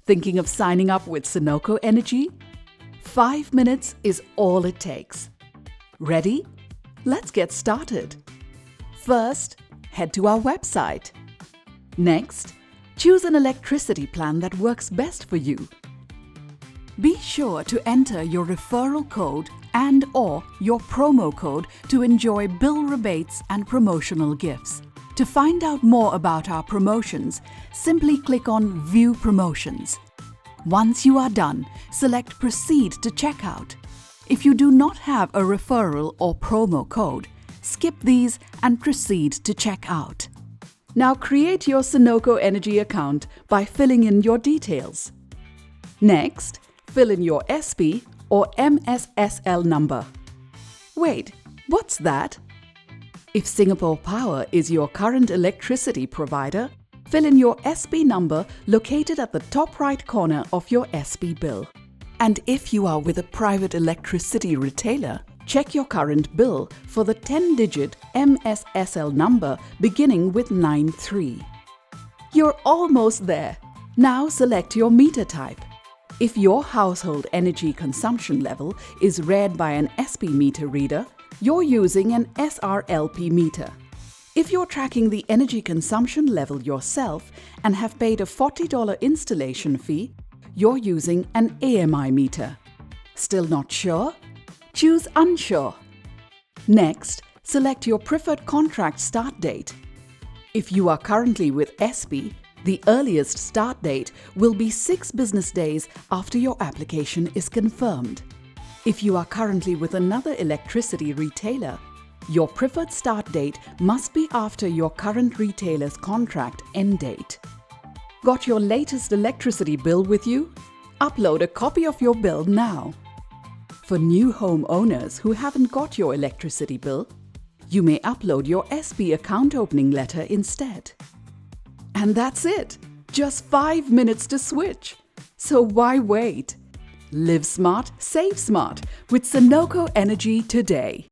Thinking of signing up with Senoko Energy? 5 minutes is all it takes. Ready? Let's get started. First, head to our website. Next, choose an electricity plan that works best for you. Be sure to enter your referral code and/or your promo code to enjoy bill rebates and promotional gifts. To find out more about our promotions, simply click on View Promotions. Once you are done, select Proceed to checkout. If you do not have a referral or promo code, skip these and proceed to checkout. Now create your Senoko Energy account by filling in your details. Next, fill in your SP or MSSL number. Wait, what's that? If Singapore Power is your current electricity provider, fill in your SP number located at the top right corner of your SP bill. And if you are with a private electricity retailer, check your current bill for the 10-digit MSSL number beginning with 93. You're almost there. Now select your meter type. If your household energy consumption level is read by an SP meter reader, you're using an SRLP meter. If you're tracking the energy consumption level yourself and have paid a $40 installation fee, you're using an AMI meter. Still not sure? Choose Unsure. Next, select your preferred contract start date. If you are currently with SP, the earliest start date will be 6 business days after your application is confirmed. If you are currently with another electricity retailer, your preferred start date must be after your current retailer's contract end date. Got your latest electricity bill with you? Upload a copy of your bill now. For new homeowners who haven't got your electricity bill, you may upload your SP account opening letter instead. And that's it! Just 5 minutes to switch. So why wait? Live smart, save smart with Senoko Energy today.